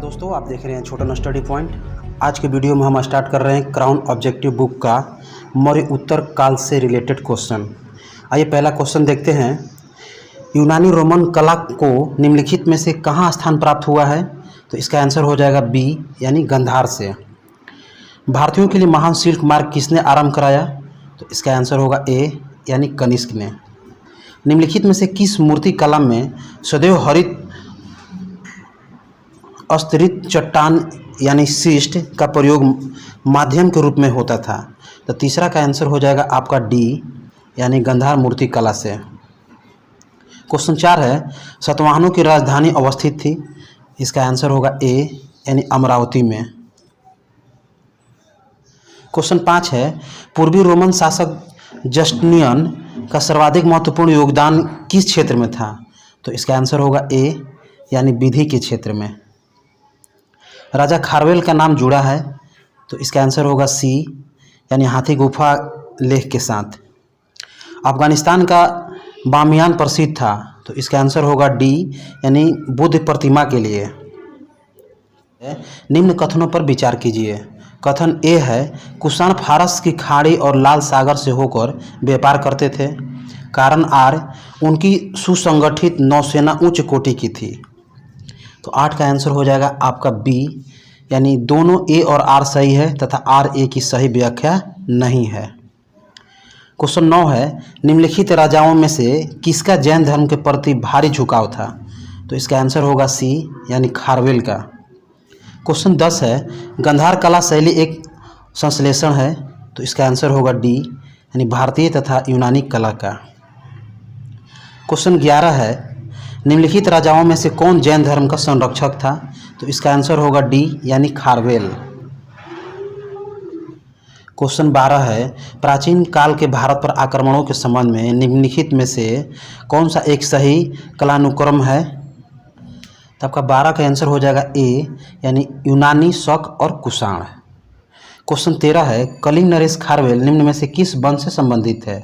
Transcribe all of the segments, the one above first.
दोस्तों, आप देख रहे हैं छोटा स्टडी पॉइंट। आज के वीडियो में हम स्टार्ट कर रहे हैं क्राउन ऑब्जेक्टिव बुक का मौर्य उत्तर काल से रिलेटेड क्वेश्चन। आइए पहला क्वेश्चन देखते हैं। यूनानी रोमन कला को निम्नलिखित में से कहाँ स्थान प्राप्त हुआ है? तो इसका आंसर हो जाएगा बी यानी गंधार से। भारतीयों के लिए महान सिल्क मार्ग किसने आरंभ कराया? तो इसका आंसर होगा ए यानी कनिष्क ने। निम्नलिखित में से किस मूर्ति कला में सदैव हरित अस्तरित चट्टान यानी शिस्ट का प्रयोग माध्यम के रूप में होता था? तो तीसरा का आंसर हो जाएगा आपका डी यानी गंधार मूर्ति कला से। क्वेश्चन 4 है, सातवाहनों की राजधानी अवस्थित थी? इसका आंसर होगा ए यानी अमरावती में। क्वेश्चन 5 है, पूर्वी रोमन शासक जस्टिनियन का सर्वाधिक महत्वपूर्ण योगदान किस क्षेत्र में था? तो इसका आंसर होगा ए यानी विधि के क्षेत्र में। राजा खारवेल का नाम जुड़ा है? तो इसका आंसर होगा सी यानी हाथी गुफा लेख के साथ। अफगानिस्तान का बामियान प्रसिद्ध था? तो इसका आंसर होगा डी यानी बुद्ध प्रतिमा के लिए। निम्न कथनों पर विचार कीजिए। कथन ए है, कुषाण फारस की खाड़ी और लाल सागर से होकर व्यापार करते थे। कारण आर, उनकी सुसंगठित नौसेना उच्च कोटि की थी। तो 8 का आंसर हो जाएगा आपका बी यानी दोनों ए और आर सही है तथा आर ए की सही व्याख्या नहीं है। क्वेश्चन 9 है, निम्नलिखित राजाओं में से किसका जैन धर्म के प्रति भारी झुकाव था? तो इसका आंसर होगा सी यानी खारवेल का। क्वेश्चन 10 है, गंधार कला शैली एक संश्लेषण है? तो इसका आंसर होगा डी यानी भारतीय तथा यूनानी कला का। क्वेश्चन 11 है, निम्नलिखित राजाओं में से कौन जैन धर्म का संरक्षक था? तो इसका आंसर होगा डी यानी खारवेल। क्वेश्चन 12 है, प्राचीन काल के भारत पर आक्रमणों के संबंध में निम्नलिखित में से कौन सा एक सही कालानुक्रम है? तो आपका 12 का आंसर हो जाएगा ए यानी यूनानी, शक और कुषाण। क्वेश्चन 13 है, कलिंग नरेश खारवेल निम्न में से किस वंश से संबंधित है?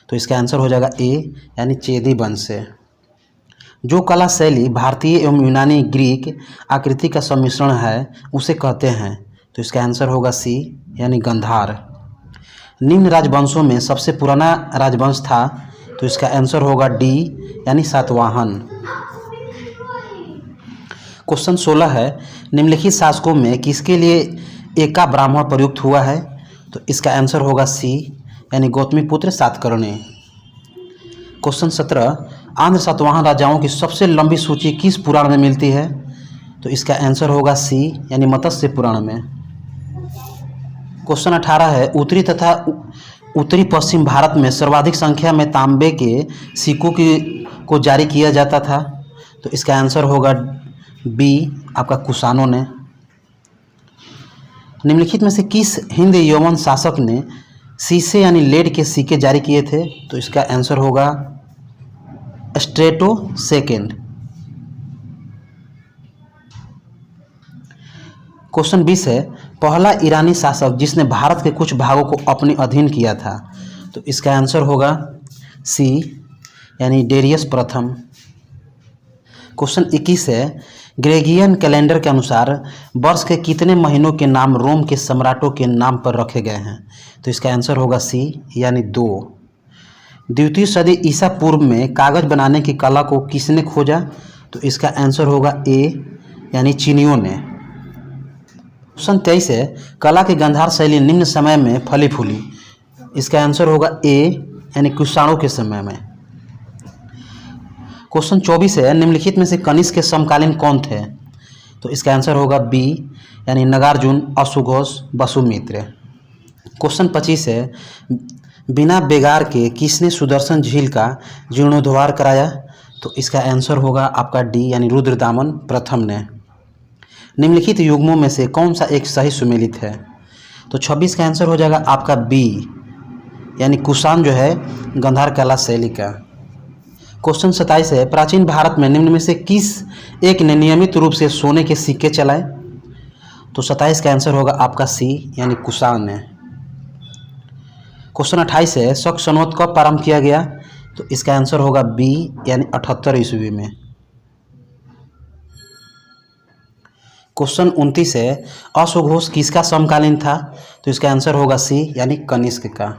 तो इसका आंसर हो जाएगा ए यानी चेदी वंश से। जो कला शैली भारतीय एवं यूनानी ग्रीक आकृति का सम्मिश्रण है उसे कहते हैं? तो इसका आंसर होगा सी यानी गंधार। निम्न राजवंशों में सबसे पुराना राजवंश था? तो इसका आंसर होगा डी यानी सातवाहन। क्वेश्चन 16 है, निम्नलिखित शासकों में किसके लिए एका ब्राह्मण प्रयुक्त हुआ है? तो इसका आंसर होगा सी यानी गौतमीपुत्र सातकर्णी। क्वेश्चन 17, आंध्र सातवाहन राजाओं की सबसे लंबी सूची किस पुराण में मिलती है? तो इसका आंसर होगा सी यानी मत्स्य पुराण में। क्वेश्चन 18 है, उत्तरी तथा उत्तरी पश्चिम भारत में सर्वाधिक संख्या में तांबे के सिक्कों को जारी किया जाता था? तो इसका आंसर होगा बी आपका कुषाणों ने। निम्नलिखित में से किस हिंद यौवन शासक ने शीशे यानी लेड के सिक्के जारी किए थे? तो इसका आंसर होगा स्ट्रेटो सेकेंड। क्वेश्चन 20 है, पहला ईरानी शासक जिसने भारत के कुछ भागों को अपने अधीन किया था? तो इसका आंसर होगा सी यानी डेरियस प्रथम। क्वेश्चन 21 है, ग्रेगियन कैलेंडर के अनुसार वर्ष के कितने महीनों के नाम रोम के सम्राटों के नाम पर रखे गए हैं? तो इसका आंसर होगा सी यानी 2। द्वितीय सदी ईसा पूर्व में कागज बनाने की कला को किसने खोजा? तो इसका आंसर होगा ए यानी चीनियों ने। क्वेश्चन 23 है, कला की गंधार शैली निम्न समय में फली फूली? इसका आंसर होगा ए यानी कुषाणों के समय में। क्वेश्चन 24 है, निम्नलिखित में से कनिष्क के समकालीन कौन थे? तो इसका आंसर होगा बी यानी नागार्जुन, अश्वघोष, वसुमित्र। क्वेश्चन 25 है, बिना बेगार के किसने सुदर्शन झील का जीर्णोद्धार कराया? तो इसका आंसर होगा आपका डी यानी रुद्रदामन प्रथम ने। निम्नलिखित युग्मों में से कौन सा एक सही सुमेलित है? तो 26 का आंसर हो जाएगा आपका बी यानी कुषाण जो है गंधार कला शैली का। क्वेश्चन 27 है, प्राचीन भारत में निम्न में से किस एक ने नियमित रूप से सोने के सिक्के चलाए? तो 27 का आंसर होगा आपका सी यानी कुषाण ने। क्वेश्चन 28 है, शक संवत कब प्रारंभ किया गया? तो इसका आंसर होगा बी यानी 78 ईस्वी में। क्वेश्चन 29 है, अशोक किसका समकालीन था? तो इसका आंसर होगा सी यानी कनिष्क का।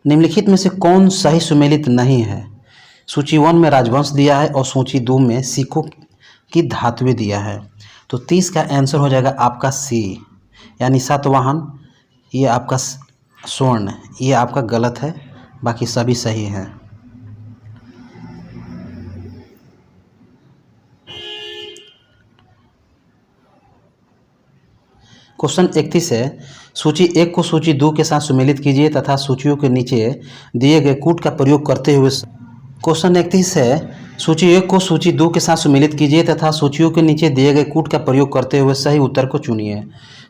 निम्नलिखित में से कौन सही सुमेलित नहीं है? सूची 1 में राजवंश दिया है और सूची 2 में सिक्कों की धातुएं दिया है। तो 30 का आंसर हो जाएगा आपका सी यानी सातवाहन। ये आपका स्वर्ण, ये आपका गलत है, बाकी सभी सही हैं। क्वेश्चन 31 है, सूची 1 को सूची 2 के साथ सुमेलित कीजिए तथा सूचियों के नीचे दिए गए कूट का प्रयोग करते हुए। क्वेश्चन 31 है, सूची 1 को सूची 2 के साथ सुमेलित कीजिए तथा सूचियों के नीचे दिए गए कूट का प्रयोग करते हुए सही उत्तर को चुनिए।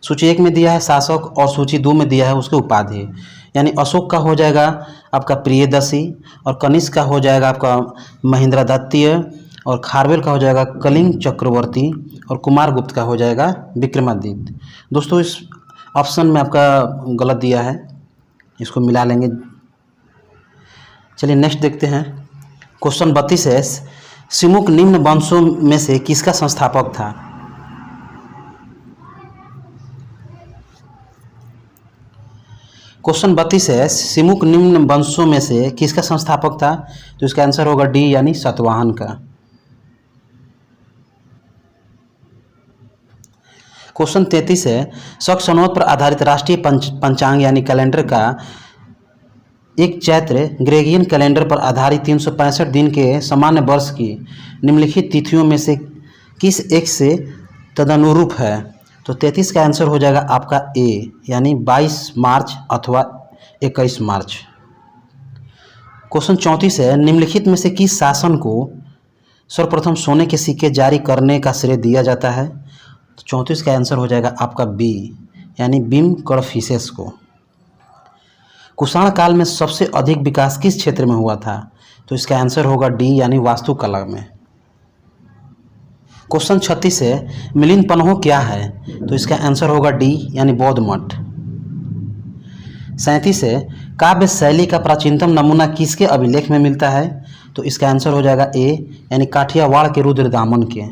सूची 1 में दिया है शासक और सूची 2 में दिया है उसके उपाधि, यानी अशोक का हो जाएगा आपका प्रियदर्शी और कनिष्क का हो जाएगा आपका महेंद्रदत्तीय और खारवेल का हो जाएगा कलिंग चक्रवर्ती और कुमारगुप्त का हो जाएगा विक्रमादित्य। दोस्तों इस ऑप्शन में आपका गलत दिया है, इसको मिला लेंगे। चलिए नेक्स्ट देखते हैं। क्वेश्चन 32 है, सिमुक निम्न वंशों में से किसका संस्थापक था? क्वेश्चन 32 है, सिमुक निम्न वंशों में से किसका संस्थापक था? तो इसका आंसर होगा डी यानी सातवाहन का। क्वेश्चन 33 है, शक सनोत पर आधारित राष्ट्रीय पंचांग यानी कैलेंडर का एक चैत्र ग्रेगियन कैलेंडर पर आधारित 365 दिन के सामान्य वर्ष की निम्नलिखित तिथियों में से किस एक से तदनुरूप है? तो 33 का आंसर हो जाएगा आपका ए यानी 22 मार्च अथवा 21 मार्च। क्वेश्चन 34 है, निम्नलिखित में से किस शासन को सर्वप्रथम सोने के सिक्के जारी करने का श्रेय दिया जाता है? तो 34 का आंसर हो जाएगा आपका बी यानी बिम कड़फिसेस को। कुषाण काल में सबसे अधिक विकास किस क्षेत्र में हुआ था? तो इसका आंसर होगा डी यानी वास्तुकला में। क्वेश्चन 36 है, मिलिंद पन्हो क्या है? तो इसका आंसर होगा डी यानी बौद्ध मठ। 37 है, काव्य शैली का प्राचीनतम नमूना किसके अभिलेख में मिलता है? तो इसका आंसर हो जाएगा ए यानी काठियावाड़ के रुद्रदामन के।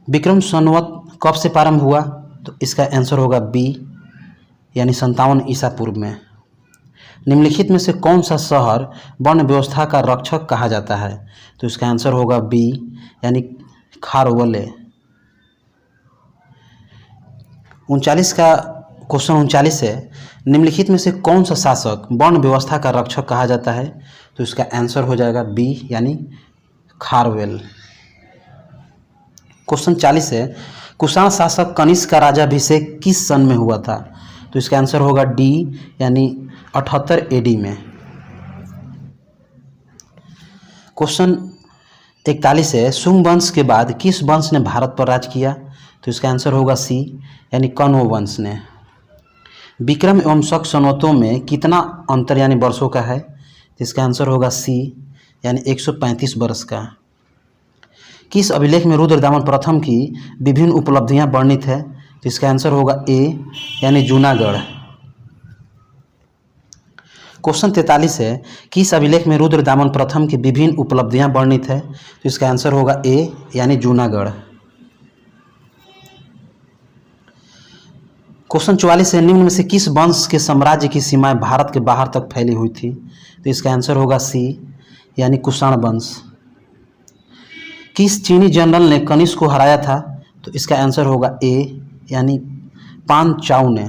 विक्रम संवत कब से प्रारंभ हुआ? तो इसका आंसर होगा बी यानी 57 ईसा पूर्व में। निम्नलिखित में से कौन सा शहर वर्ण व्यवस्था का रक्षक कहा जाता है? तो इसका आंसर होगा बी यानी खारवले। 39 का क्वेश्चन 39 है, निम्नलिखित में से कौन सा शासक वर्ण व्यवस्था का रक्षक कहा जाता है? तो इसका आंसर हो जाएगा बी यानी खारवेल। क्वेश्चन 40 है, कुषाण शासक कनिष्क का राज्याभिषेक किस सन में हुआ था? तो इसका आंसर होगा डी यानी 78 एडी में। क्वेश्चन 41 है, शुंग वंश के बाद किस वंश ने भारत पर राज किया? तो इसका आंसर होगा सी यानी कण्व वंश ने। विक्रम एवं शक संवतों में कितना अंतर यानी वर्षों का है? तो इसका आंसर होगा सी यानी 135 वर्ष का। किस अभिलेख में रुद्रदामन प्रथम की विभिन्न उपलब्धियां वर्णित है? तो इसका आंसर होगा ए यानी जूनागढ़। क्वेश्चन 43 है, किस अभिलेख में रुद्रदामन प्रथम की विभिन्न उपलब्धियां वर्णित है? तो इसका आंसर होगा ए यानी जूनागढ़। क्वेश्चन 44 है, निम्न में से किस वंश के साम्राज्य की सीमाएं भारत के बाहर तक फैली हुई थी? तो इसका आंसर होगा सी यानी कुषाण वंश। किस चीनी जनरल ने कनिष्क को हराया था? तो इसका आंसर होगा ए यानी पान चाउ ने।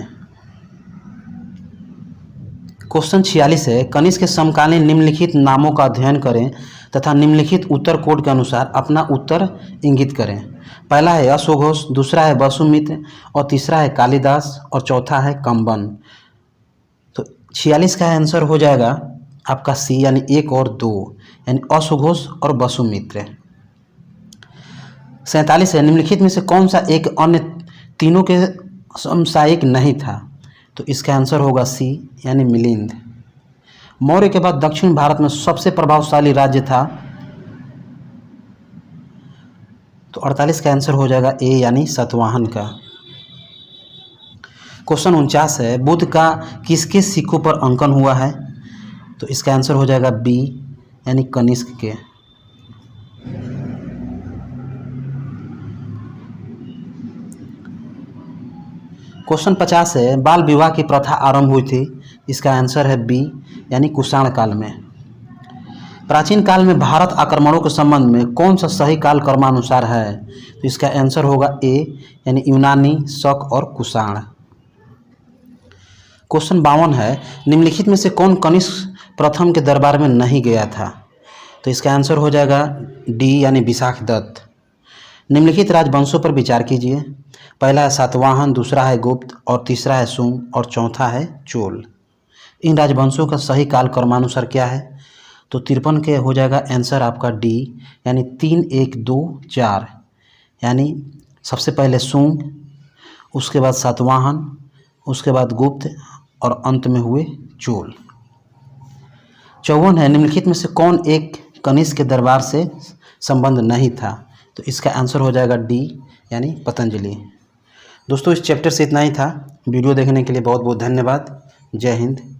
क्वेश्चन 46 है, कनिष्क के समकालीन निम्नलिखित नामों का अध्ययन करें तथा निम्नलिखित उत्तर कोड के अनुसार अपना उत्तर इंगित करें। पहला है अशोघोष, दूसरा है वसुमित्र और तीसरा है कालिदास और चौथा है कंबन। तो 46 का आंसर हो जाएगा आपका सी यानी 1 और 2 यानी अशोघोष और वसुमित्र। 47 है, निम्नलिखित में से कौन सा एक अन्य तीनों के समसामयिक नहीं था? तो इसका आंसर होगा सी यानी मिलिंद। मौर्य के बाद दक्षिण भारत में सबसे प्रभावशाली राज्य था? तो 48 का आंसर हो जाएगा ए यानी सातवाहन का। क्वेश्चन 49 है, बुद्ध का किसके सिक्कों पर अंकन हुआ है? तो इसका आंसर हो जाएगा बी यानी कनिष्क के। क्वेश्चन 50 है, बाल विवाह की प्रथा आरंभ हुई थी। इसका आंसर है बी, यानी कुषाण काल में। प्राचीन काल में भारत आक्रमणों के संबंध में कौन सा सही काल क्रमानुसार है? तो इसका आंसर होगा ए, यानी यूनानी, शक और कुषाण। क्वेश्चन 52 है, निम्नलिखित में से कौन कनिष्क प्रथम के दरबार में नहीं गया था? तो इसका आंसर हो जाएगा डी, यानी विशाखदत्त। निम्नलिखित राजवंशों पर विचार कीजिए। पहला है सातवाहन, दूसरा है गुप्त और तीसरा है सुंग और चौथा है चोल। इन राजवंशों का सही काल क्रमानुसार क्या है? तो 53 के हो जाएगा आंसर आपका डी, यानी 3, 1, 2, 4, यानी सबसे पहले सुंग, उसके बाद सातवाहन, उसके बाद गुप्त और अंत में हुए चोल। 54 है, निम्नलिखित में से कौन एक कनिष्क के दरबार से संबंध नहीं था? तो इसका आंसर हो जाएगा डी, यानी पतंजलि। दोस्तों, इस चैप्टर से इतना ही था। वीडियो देखने के लिए बहुत बहुत धन्यवाद। जय हिंद।